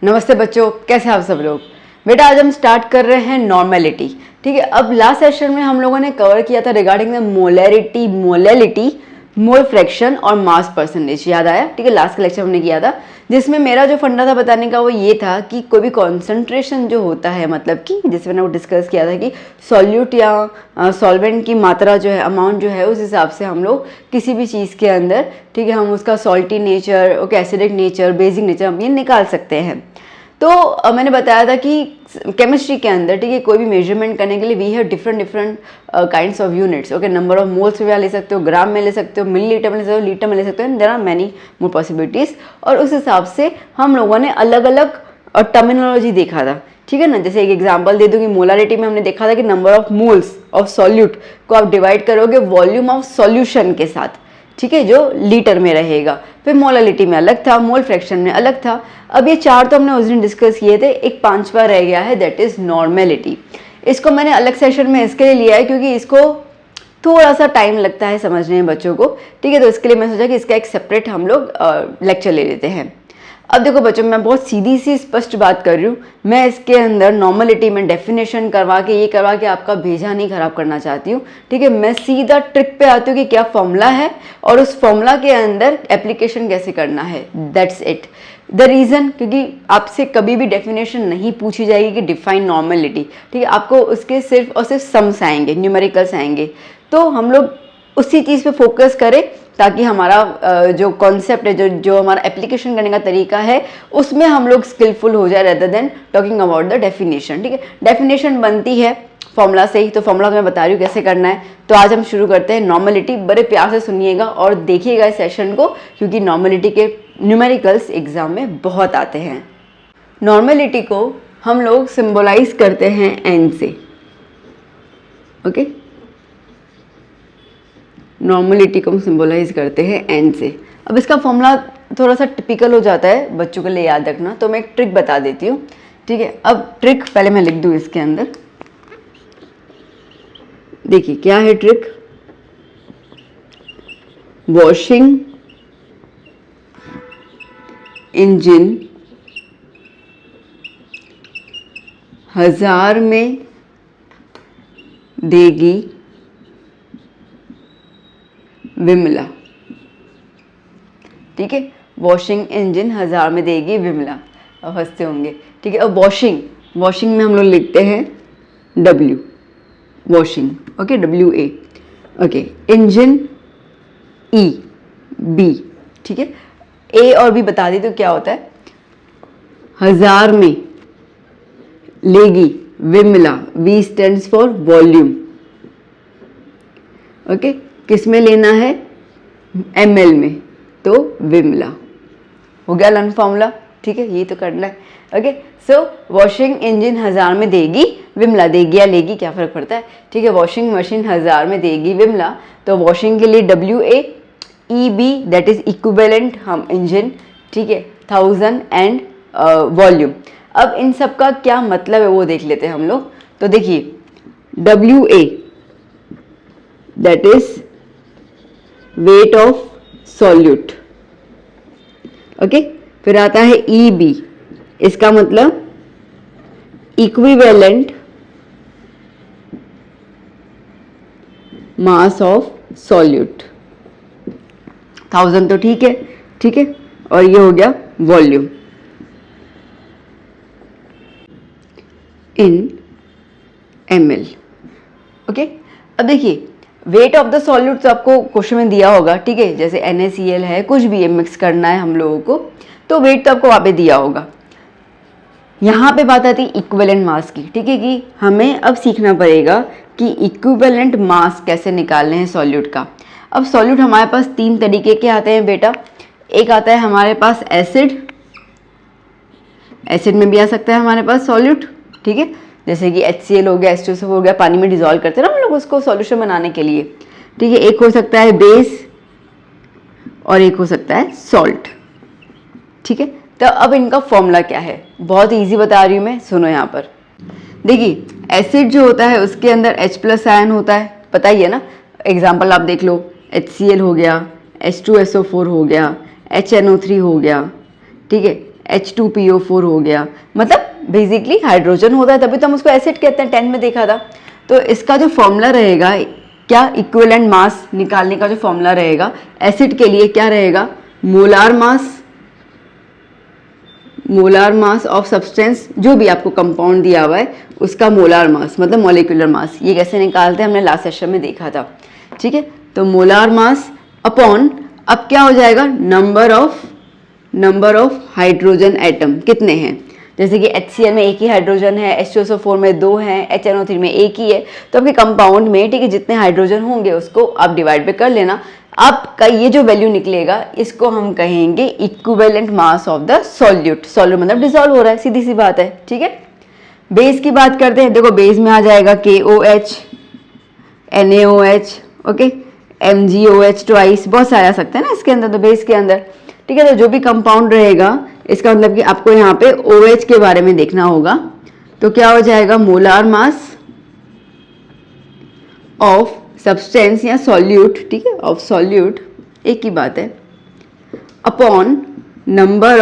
नमस्ते बच्चों, कैसे आप सब लोग। बेटा आज हम स्टार्ट कर रहे हैं नॉर्मेलिटी। ठीक है, अब लास्ट सेशन में हम लोगों ने कवर किया था regarding the molarity, molality, mole fraction और मास परसेंटेज। याद आया? ठीक है, लास्ट का लेक्चर हमने किया था जिसमें मेरा जो फंडा था बताने का वो ये था कि कोई भी कॉन्सेंट्रेशन जो होता है, मतलब कि जैसे मैंने वो डिस्कस किया था कि सॉल्यूट या सॉल्वेंट की मात्रा जो है, अमाउंट जो है, उस हिसाब से हम लोग किसी भी चीज़ के अंदर, ठीक है, हम उसका salty nature, okay, acidic nature, basic nature हम ये निकाल सकते हैं। तो मैंने बताया था कि केमिस्ट्री के अंदर, ठीक है, कोई भी मेजरमेंट करने के लिए we have different kinds of units. Okay, number of moles में ले सकते हो, ग्राम में ले सकते हो, मिलीलीटर में ले सकते हो, लीटर में ले सकते हो, there are many more possibilities. और उस हिसाब से हम लोगों ने अलग अलग टर्मिनोलॉजी देखा था। ठीक है ना, जैसे एक एग्जांपल दे दूं कि मोलारिटी में हमने देखा था कि number of moles of solute को आप डिवाइड करोगे वॉल्यूम ऑफ सॉल्यूशन के साथ, ठीक है, जो लीटर में रहेगा। फिर मोलालिटी में अलग था, मोल फ्रैक्शन में अलग था। अब ये चार तो हमने उस दिन डिस्कस किए थे, एक पांचवा रह गया है, दैट इज नॉर्मेलिटी। इसको मैंने अलग सेशन में इसके लिए लिया है क्योंकि इसको थोड़ा सा टाइम लगता है समझने में बच्चों को। ठीक है, तो इसके लिए मैं सोचा कि इसका एक सेपरेट हम लोग लेक्चर ले लेते हैं। अब देखो बच्चों, मैं बहुत सीधी सी स्पष्ट बात कर रही हूँ। मैं इसके अंदर नॉर्मलिटी में डेफिनेशन करवा के आपका भेजा नहीं खराब करना चाहती हूँ। ठीक है, मैं सीधा ट्रिक पे आती हूँ कि क्या फॉर्मूला है और उस फॉर्मूला के अंदर एप्लीकेशन कैसे करना है, दैट्स इट। द रीज़न, क्योंकि आपसे कभी भी डेफिनेशन नहीं पूछी जाएगी कि डिफाइन नॉर्मलिटी। ठीक है, आपको उसके सिर्फ और सिर्फ सम्स आएंगे, न्यूमेरिकल्स आएंगे। तो हम लोग उसी चीज़ पे फोकस करें ताकि हमारा जो कॉन्सेप्ट है, जो हमारा एप्लीकेशन करने का तरीका है, उसमें हम लोग स्किलफुल हो जाए rather than talking about the definition. ठीक है, डेफिनेशन बनती है फॉर्मूला से ही, तो फॉर्मूला मैं बता रही हूँ कैसे करना है। तो आज हम शुरू करते हैं नॉर्मलिटी। बड़े प्यार से सुनिएगा और देखिएगा इस सेशन को, क्योंकि नॉर्मलिटी के न्यूमेरिकल्स एग्जाम में बहुत आते हैं। नॉर्मलिटी को हम लोग सिंबलाइज करते हैं एन से। ओके, नॉर्मलिटी को हम सिंबलाइज करते हैं एन से। अब इसका फॉर्मूला थोड़ा सा टिपिकल हो जाता है बच्चों के लिए याद रखना, तो मैं एक ट्रिक बता देती हूँ। ठीक है, अब ट्रिक पहले मैं लिख दूँ इसके अंदर। देखिए क्या है ट्रिक। वॉशिंग इंजन 1000 में देगी विमला। ठीक है, वॉशिंग इंजन 1000 में देगी विमला। अब हंसते होंगे। ठीक है, अब वॉशिंग में हम लोग लिखते हैं W, washing. Okay, WA। Okay, engine EB। ठीक है, A और B बता दी तो क्या होता है। 1000 में लेगी Vimla, V stands for volume. Okay, किस में लेना है, ml में, तो विमला। हो गया लर्न फॉर्मूला। ठीक है, ये तो करना है। ओके, सो वॉशिंग इंजन 1000 में देगी विमला, देगी या लेगी क्या फर्क पड़ता है। ठीक है, वॉशिंग मशीन 1000 में देगी विमला, तो वॉशिंग के लिए WA, EB that is equivalent हम इंजन, ठीक है, 1000 एंड वॉल्यूम। अब इन सब का क्या मतलब है वो देख लेते हैं हम लोग। तो देखिए WA that is weight of solute. Okay, फिर आता है EB, इसका मतलब इक्विवेलेंट मास ऑफ सॉल्यूट। 1000 तो ठीक है। ठीक है, और ये हो गया वॉल्यूम इन ml। ओके, अब देखिए वेट ऑफ द सॉल्यूट तो आपको क्वेश्चन में दिया होगा। ठीक है, जैसे NaCl है, कुछ भी है, मिक्स करना है हम लोगों को, तो वेट तो आपको वहाँ पे दिया होगा। यहाँ पे बात आती है इक्विवेलेंट मास की। ठीक है, कि हमें अब सीखना पड़ेगा कि इक्विवेलेंट मास कैसे निकालने हैं सॉल्यूट का। अब सॉल्यूट हमारे पास 3 तरीके के आते हैं बेटा। एक आता है हमारे पास एसिड में भी आ सकता है हमारे पास सॉल्यूट। ठीक है, जैसे कि HCl हो गया, H2SO हो गया, पानी में डिजोल्व करते हैं ना हम लोग उसको सॉल्यूशन बनाने के लिए। ठीक है, एक हो सकता है बेस और एक हो सकता है सॉल्ट। ठीक है, तो अब इनका फॉर्मूला क्या है, बहुत इजी बता रही हूँ मैं, सुनो यहाँ पर। देखिए एसिड जो होता है उसके अंदर H+ आयन होता है, पता ही है ना। एग्जाम्पल आप देख लो, HCl हो गया, H2SO4 हो गया, HNO3 हो गया, ठीक है, H2PO4 हो गया, मतलब बेसिकली हाइड्रोजन होता है, तभी तो हम उसको एसिड कहते हैं, 10 में देखा था। तो इसका जो फॉर्मूला रहेगा, क्या इक्विवेलेंट मास निकालने का जो फॉर्मूला रहेगा एसिड के लिए क्या रहेगा, मोलार मास ऑफ सब्सटेंस, जो भी आपको कंपाउंड दिया हुआ है उसका मोलार मास मतलब मॉलिक्यूलर मास। ये कैसे निकालते हैं हमने लास्ट सेशन में देखा था, ठीक है। तो मोलार मास अपॉन, अब क्या हो जाएगा, नंबर ऑफ हाइड्रोजन एटम कितने हैं। जैसे कि HCl में एक ही हाइड्रोजन है, H2SO4 में 2 हैं, HNO3 में एक ही है, तो आपके कंपाउंड में, ठीक है, जितने हाइड्रोजन होंगे उसको आप डिवाइड पे कर लेना। आपका ये जो वैल्यू निकलेगा इसको हम कहेंगे equivalent mass of the solute. Solute मतलब डिसॉल्व हो रहा है, सीधी सी बात है, ठीक है। बेस की बात करते हैं, देखो बेस में आ जाएगा KOH, NaOH, okay, MgOH twice, बहुत सारे आ सकते हैं ना इसके अंदर, तो बेस के अंदर, ठीक है। तो जो भी कंपाउंड रहेगा, इसका मतलब कि आपको यहाँ पे OH के बारे में देखना होगा, तो क्या हो जाएगा, मोलार मास ऑफ सब्सटेंस या सॉल्यूट, ठीक है, ऑफ सॉल्यूट, एक ही बात है, upon number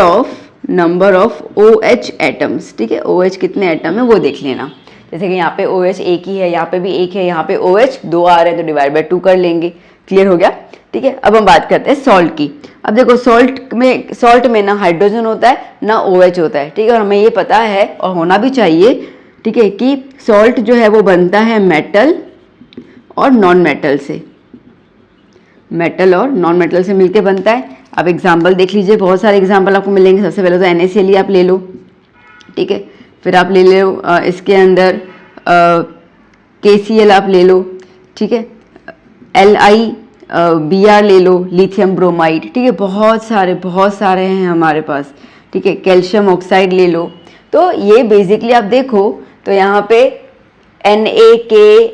of OH atoms, ठीक है। OH कितने एटम है वो देख लेना। जैसे कि यहाँ पे OH एक ही है, यहाँ पे भी एक है, यहाँ पे OH 2 आ रहे हैं, तो डिवाइड बाय 2 कर लेंगे, क्लियर हो गया, ठीक है। अब हम बात करते हैं सॉल्ट की। अब देखो सॉल्ट में ना हाइड्रोजन होता है ना OH होता है, ठीक है, और हमें ये पता है और होना भी चाहिए, ठीक है, कि सॉल्ट जो है वो बनता है मेटल और नॉन मेटल से, मेटल और नॉन मेटल से मिलके बनता है। अब एग्जाम्पल देख लीजिए, बहुत सारे एग्जाम्पल आपको मिलेंगे। सबसे पहले तो NaCl ही आप ले लो, ठीक है, फिर आप ले लो इसके अंदर KCl आप ले लो, ठीक है, LiBr ले लो, लिथियम ब्रोमाइड, ठीक है, बहुत सारे हैं हमारे पास, ठीक है, कैल्शियम ऑक्साइड ले लो। तो ये बेसिकली आप देखो तो यहाँ पे NaK,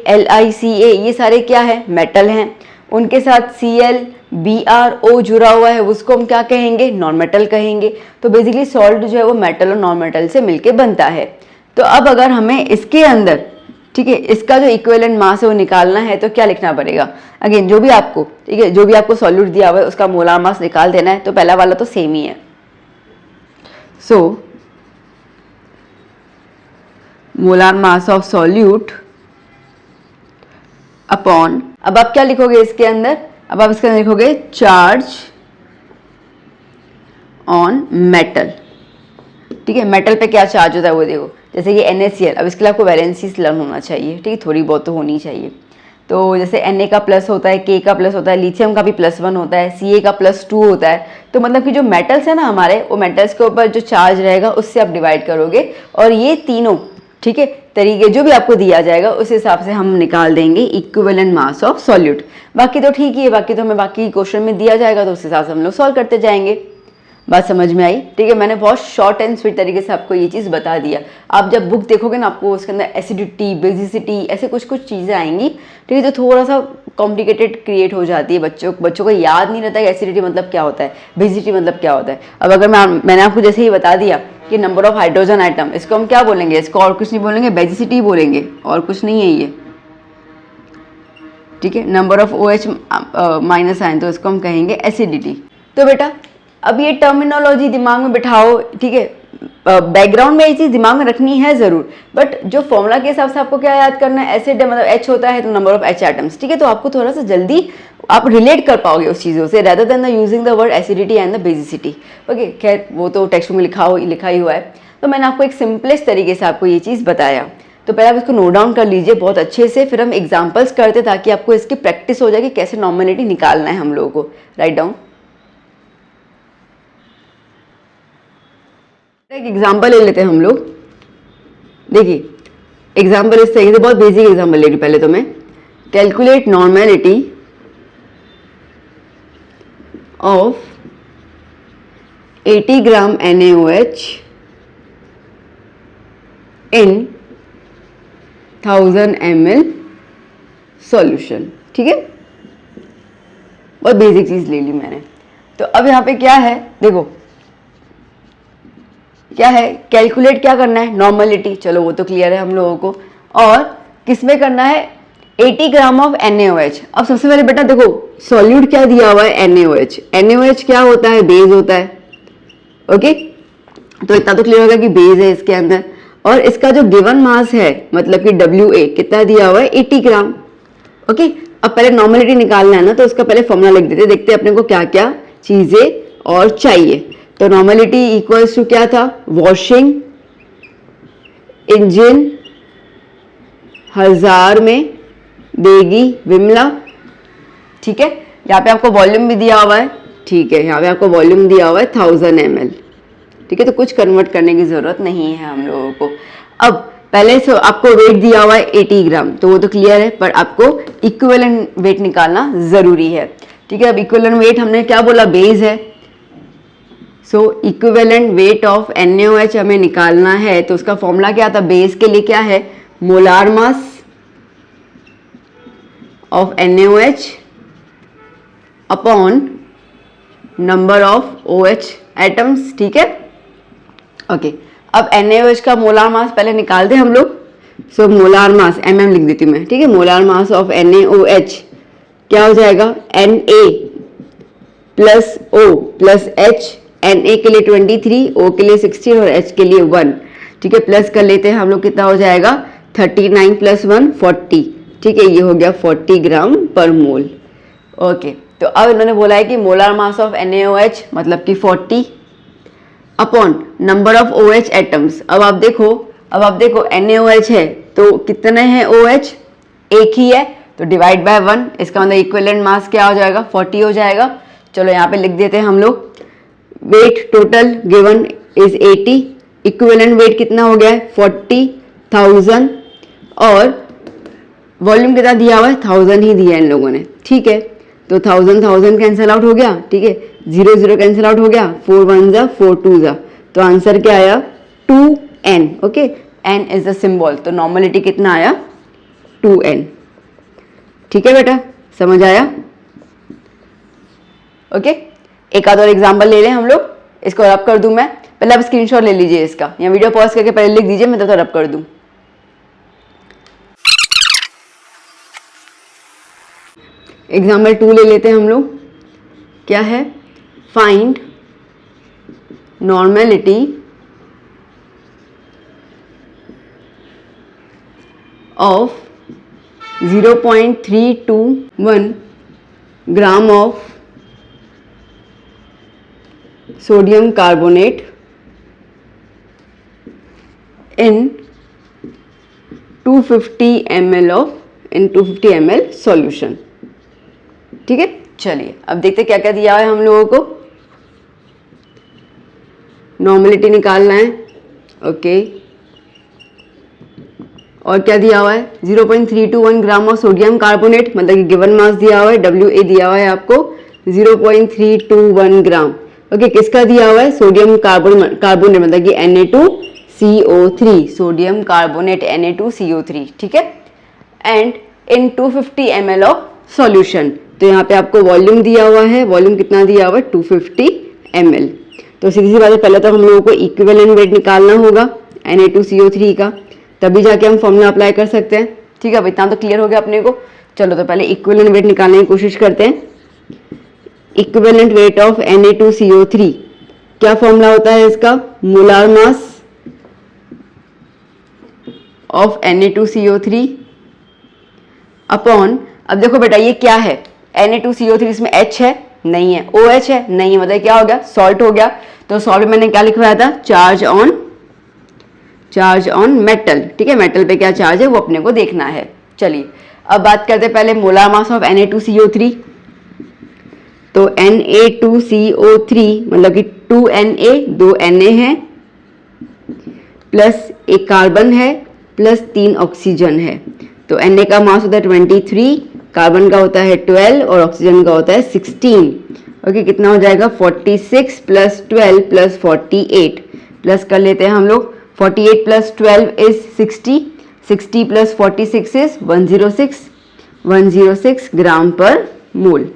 LiCa ये सारे क्या है, मेटल हैं। उनके साथ ClBrO जुड़ा हुआ है, उसको हम क्या कहेंगे, नॉन मेटल कहेंगे। तो बेसिकली सॉल्ट जो है वो मेटल और नॉन मेटल से मिलके बनता है। तो अब अगर हमें इसके अंदर, ठीक है, इसका जो इक्विवेलेंट मास है वो निकालना है, तो क्या लिखना पड़ेगा, अगेन जो भी आपको, ठीक है, जो भी आपको सॉल्यूट दिया हुआ है उसका मोलार मास निकाल देना है। तो पहला वाला तो सेम ही है, so molar mass of solute upon, अब आप क्या लिखोगे इसके अंदर, अब आप इसके अंदर लिखोगे चार्ज ऑन मेटल, ठीक है। मेटल पे क्या चार्ज होता है वो देखो, जैसे कि NaCl, अब इसके लिए आपको वैलेंसीज लर्न होना चाहिए, ठीक है, थोड़ी बहुत तो होनी चाहिए। तो जैसे Na का प्लस होता है, K का प्लस होता है, लिथियम का भी +1 होता है, Ca का +2 होता है। तो मतलब कि जो मेटल्स है ना हमारे, वो मेटल्स के ऊपर जो चार्ज रहेगा उससे आप डिवाइड करोगे, और ये तीनों, ठीक है, तरीके जो भी आपको दिया जाएगा उस हिसाब से हम निकाल देंगे इक्विवेलेंट मास ऑफ सॉल्यूट। बाकी तो ठीक ही है, बाकी तो हमें बाकी क्वेश्चन में दिया जाएगा तो उस हिसाब से हम लोग सॉल्व करते जाएंगे। बात समझ में आई, ठीक है। मैंने बहुत शॉर्ट एंड स्वीट तरीके से आपको ये चीज़ बता दिया। आप जब बुक देखोगे ना, आपको उसके अंदर एसिडिटी, बेसिसिटी, ऐसे कुछ चीज़ें आएंगी, ठीक है, जो थोड़ा सा कॉम्प्लिकेटेड क्रिएट हो जाती है। बच्चों को याद नहीं रहता है एसिडिटी मतलब क्या होता है, बेसिसिटी मतलब क्या होता है। अब अगर मैंने आपको जैसे ही बता दिया कि नंबर ऑफ हाइड्रोजन आइटम, इसको हम क्या बोलेंगे, इसको और कुछ नहीं बोलेंगे, बेसिसिटी बोलेंगे, और कुछ नहीं है ये, ठीक है। नंबर ऑफ OH माइनस आए तो इसको हम कहेंगे एसिडिटी। तो बेटा अब ये टर्मिनोलॉजी दिमाग में बिठाओ, ठीक है, बैकग्राउंड में ये चीज़ दिमाग में रखनी है ज़रूर, बट जो फॉर्मूला के हिसाब से आपको क्या याद करना है, एसिड मतलब H होता है तो नंबर ऑफ H एटम्स, ठीक है। तो आपको थोड़ा सा जल्दी आप रिलेट कर पाओगे उस चीज़ों से, rather than the using the word acidity and the basicity, okay. खैर वो तो टेक्स्ट में लिखा ही हुआ है, तो मैंने आपको एक सिंपलेस्ट तरीके से आपको ये चीज़ बताया। तो पहले आप इसको नोट डाउन कर लीजिए बहुत अच्छे से, फिर हम एग्जाम्पल्स करते ताकि आपको इसकी प्रैक्टिस हो जाए कि कैसे नॉर्मेलिटी निकालना है हम लोगों को। Write down. एक एग्जाम्पल ले लेते हैं हम लोग। देखिए एग्जाम्पल इस तरीके से, बहुत बेसिक एग्जाम्पल ले रही पहले तो मैं। Calculate normality of 80 gram NaOH in 1000 ml solution, ठीक है। बहुत बेसिक चीज ले ली मैंने। तो अब यहाँ पे क्या है, देखो क्या है, कैलकुलेट क्या करना है, नॉर्मलिटी, चलो वो तो क्लियर है हम लोगों को, और किसमें करना है, 80 ग्राम ऑफ NaOH। अब सबसे पहले बेटा देखो सॉल्यूट क्या दिया हुआ है, NaOH। NaOH क्या होता है, बेस होता है, ओके। तो इतना तो क्लियर होगा कि बेस है इसके अंदर, और इसका जो गिवन मास है मतलब कि WA कितना दिया हुआ है 80 ग्राम। ओके, अब पहले नॉर्मेलिटी निकालना है ना, तो उसका पहले फॉर्मूला लिख देते, देखते हैं अपने को क्या क्या चीजें और चाहिए। तो नॉर्मेलिटी इक्वल्स टू क्या था, वॉशिंग इंजन 1000 में देगी विमला। ठीक है, यहाँ पे आपको वॉल्यूम भी दिया हुआ है। ठीक है, यहाँ पे आपको वॉल्यूम दिया हुआ है 1000 ml। ठीक है, तो कुछ कन्वर्ट करने की जरूरत नहीं है हम लोगों को। अब पहले से आपको वेट दिया हुआ है 80 ग्राम, तो वो तो क्लियर है, पर आपको इक्विवेलेंट वेट निकालना जरूरी है। ठीक है, अब इक्विवेलेंट वेट हमने क्या बोला, बेस है। सो इक्विवेलेंट वेट ऑफ NaOH हमें निकालना है, तो उसका फॉर्मूला क्या था, बेस के लिए क्या है, molar mass of NaOH upon number of OH atoms. ठीक है, ओके, अब NaOH का मोलार मास पहले निकालते हैं हम लोग। सो मोलार मास mm लिख देती हूँ मैं। ठीक है, मोलार मास ऑफ NaOH क्या हो जाएगा, Na plus O plus H, Na के लिए 23, O के लिए 16 और H के लिए 1। ठीक है, प्लस कर लेते हैं हम लोग, कितना हो जाएगा 39 प्लस 1 40। ठीक है, ये हो गया 40 ग्राम पर मोल। ओके, तो अब इन्होंने बोला है कि मोलार मास ऑफ NaOH मतलब कि 40 upon number of OH atoms. अब आप देखो NaOH है तो कितने हैं OH, एक ही है, तो डिवाइड बाय 1, इसका मतलब इक्विवेलेंट मास क्या हो जाएगा 40 हो जाएगा। चलो यहाँ पे लिख देते हैं हम लोग, wait total given is 80, equivalent weight कितना हो गया है 40,000, और वॉल्यूम कितना दिया हुआ है 1000 ही दिया है इन लोगों ने। ठीक है, तो 1000 कैंसिल आउट हो गया। ठीक है, 0 0 कैंसिल आउट हो गया, 4 1 जा 4 2 जा, तो आंसर क्या आया 2n। Okay, n is the symbol, तो नॉर्मलिटी कितना आया 2n। ठीक है बेटा, समझ आया। ओके, एक आध और एग्जाम्पल ले लें हम लोग, इसको रब कर दूं मैं। पहले आप स्क्रीनशॉट ले लीजिए इसका, या वीडियो पॉज करके पहले लिख दीजिए, मैं तो रब कर दूं। एग्जाम्पल 2 ले लेते हैं हम लोग, क्या है, find normality of 0.321 gram of sodium carbonate in 250 ml solution. ठीक है, चलिए अब देखते क्या क्या दिया है हम लोगों को। नॉर्मेलिटी निकालना है। ओके, और क्या दिया हुआ है 0.321 ग्राम ऑफ सोडियम कार्बोनेट, मतलब कि गिवन मास दिया हुआ है, WA दिया हुआ है आपको 0.321 ग्राम। ओके, किसका दिया हुआ है, सोडियम कार्बोनेट मतलब कि Na2CO3, सोडियम कार्बोनेट Na2CO3। ठीक है, and in 250 ml of solution. तो यहाँ पे आपको वॉल्यूम दिया हुआ है, वॉल्यूम कितना दिया हुआ है 250 ml। तो सीधी सी बात है, पहले तो हम लोगों को इक्विवेलेंट वेट निकालना होगा Na2CO3 का, तभी जाके हम फॉर्मूला अप्लाई कर सकते हैं। ठीक है, अब इतना तो क्लियर हो गया अपने को। चलो तो पहले इक्विवेलेंट वेट निकालने की कोशिश करते हैं। इक्विवेलेंट वेट ऑफ Na2CO3, क्या फॉर्मूला होता है इसका, molar mass of Na2CO3 upon, अब देखो बेटा ये क्या है, Na2CO3 इसमें H है नहीं है, OH है नहीं है, मतलब क्या हो गया, सॉल्ट हो गया। तो सॉल्ट में मैंने क्या लिखवाया था, चार्ज ऑन मेटल। ठीक है, मेटल पे क्या चार्ज है वो अपने को देखना है। चलिए अब बात करते हैं पहले मोलार मास ऑफ Na2CO3। तो Na2CO3 मतलब कि 2Na, 2 Na है, प्लस एक कार्बन है, प्लस 3 ऑक्सीजन है। तो Na का मास होता है 23, कार्बन का होता है 12 और ऑक्सीजन का होता है 16। ओके, कितना हो जाएगा 46 प्लस 12 प्लस 48, प्लस कर लेते हैं हम लोग, 48 प्लस 12 इज 60, 60 प्लस 46 इज 106 ग्राम पर मोल।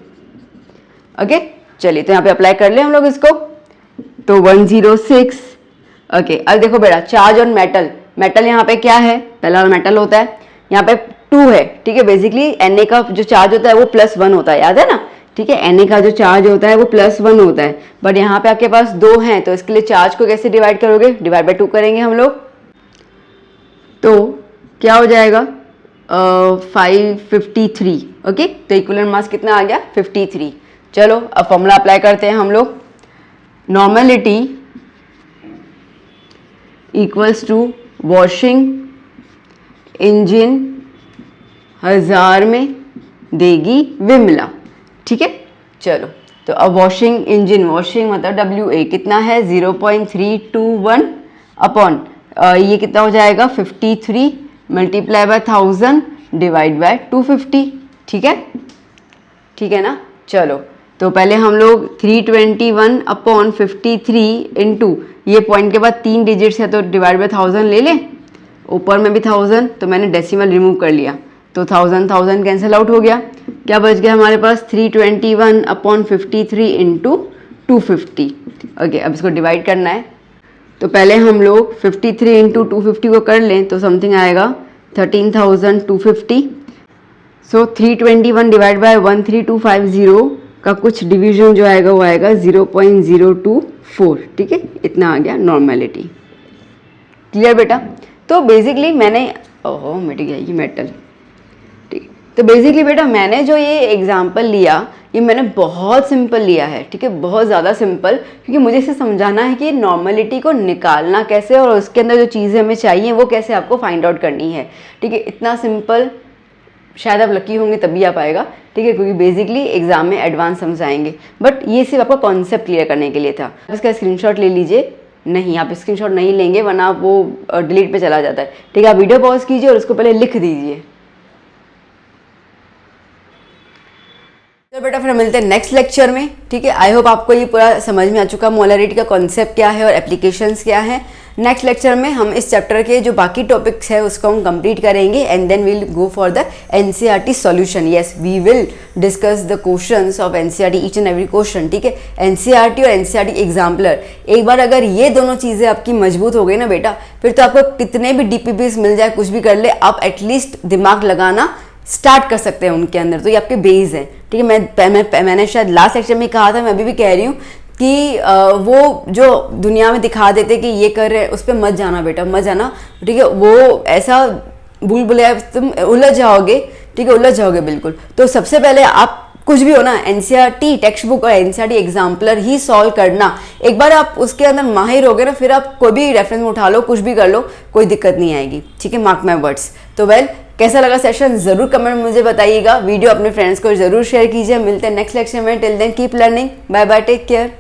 ओके, चलिए तो यहाँ पे अप्लाई कर ले हम लोग इसको, तो 106। ओके, अब देखो बेटा चार्ज ऑन मेटल, मेटल यहाँ पे क्या है, पहला मेटल होता है, यहाँ पे 2 है। ठीक है, बेसिकली Na का जो चार्ज होता है वो +1 होता है, याद है ना, ठीक है, Na का जो चार्ज होता है वो +1 होता है, बट यहाँ पे आपके पास 2 हैं, तो इसके लिए चार्ज को कैसे डिवाइड करोगे, डिवाइड बाय 2 करेंगे हम लोग। तो क्या हो जाएगा 553। ओके, तो इक्विवेलेंट मास कितना आ गया 53। चलो अब फॉर्मूला अप्लाई करते हैं हम लोग। Normality equals to washing engine 1000 में देगी विमला। ठीक है, चलो तो अब वॉशिंग इंजन, वॉशिंग मतलब WA कितना है 0.321 अपॉन ये कितना हो जाएगा 53 मल्टीप्लाई बाय 1000 डिवाइड बाय 250। ठीक है, ठीक है ना। चलो तो पहले हम लोग 321 अपॉन 53 इंटू ये पॉइंट के बाद 3 डिजिट्स है तो डिवाइड बाय 1000 ले लें, ऊपर में भी 1000, तो मैंने डेसिमल रिमूव कर लिया तो 1000 कैंसिल आउट हो गया। क्या बच गया हमारे पास 321 अपॉन 53 इंटू 250। ओके, अब इसको डिवाइड करना है, तो पहले हम लोग 53 इंटू 250 को कर लें तो समथिंग आएगा 13,250। सो 321 डिवाइड बाय 13250 का कुछ डिवीजन जो आएगा वो आएगा 0.024। ठीक है, इतना आ गया नॉर्मेलिटी। क्लियर बेटा। तो बेसिकली मैंने ओहो मिट गया ये मेटल। ठीक, तो बेसिकली बेटा मैंने जो ये एग्जांपल लिया ये मैंने बहुत सिंपल लिया है। ठीक है, बहुत ज़्यादा सिंपल, क्योंकि मुझे इसे समझाना है कि नॉर्मेलिटी को निकालना कैसे और उसके अंदर जो चीज़ें हमें चाहिए वो कैसे आपको फाइंड आउट करनी है। ठीक है, इतना सिंपल शायद आप लकी होंगे तभी आ पाएगा। ठीक है, क्योंकि बेसिकली एग्जाम में एडवांस समझाएंगे, बट ये सिर्फ आपका कॉन्सेप्ट क्लियर करने के लिए था। इसका स्क्रीनशॉट ले लीजिए। नहीं, आप स्क्रीनशॉट नहीं लेंगे वरना वो डिलीट पे चला जाता है। ठीक है, आप वीडियो पॉज कीजिए और उसको पहले लिख दीजिए। तो बेटा फिर मिलते हैं नेक्स्ट लेक्चर में। ठीक है, आई होप आपको ये पूरा समझ में आ चुका मोलैरिटी का कॉन्सेप्ट क्या है और एप्लीकेशंस क्या है। नेक्स्ट लेक्चर में हम इस चैप्टर के जो बाकी टॉपिक्स है उसको हम कंप्लीट करेंगे and then we'll go for the NCERT solution. Yes, we will discuss the questions of NCERT, each and every question. ठीक है, NCERT और NCERT एग्जाम्पलर, एक बार अगर ये दोनों चीज़ें आपकी मजबूत हो गई ना बेटा, फिर तो आपको कितने भी DPPs मिल जाए, कुछ भी कर ले, आप एटलीस्ट दिमाग लगाना स्टार्ट कर सकते हैं उनके अंदर। तो ये आपके बेस हैं। ठीक है, मैंने शायद लास्ट लेक्चर में कहा था, मैं अभी भी कह रही हूँ कि वो जो दुनिया में दिखा देते कि ये कर रहे हैं उस पर मत जाना बेटा, मत जाना। ठीक है, वो ऐसा भूल भुलैया तुम उलझ जाओगे। ठीक है, उलझ जाओगे बिल्कुल। तो सबसे पहले आप कुछ भी हो ना, NCERT टेक्स्ट बुक और NCERT एग्जाम्पलर ही सॉल्व करना। एक बार आप उसके अंदर माहिर हो गए ना, फिर आप कोई भी रेफरेंस में उठा लो, कुछ भी कर लो, कोई दिक्कत नहीं आएगी। ठीक है, मार्क माय वर्ड्स। तो वेल, कैसा लगा सेशन जरूर कमेंट में मुझे बताइएगा। वीडियो अपने फ्रेंड्स को जरूर शेयर कीजिए। मिलते हैं नेक्स्ट लेक्चर में। Till then keep learning. Bye bye, take care.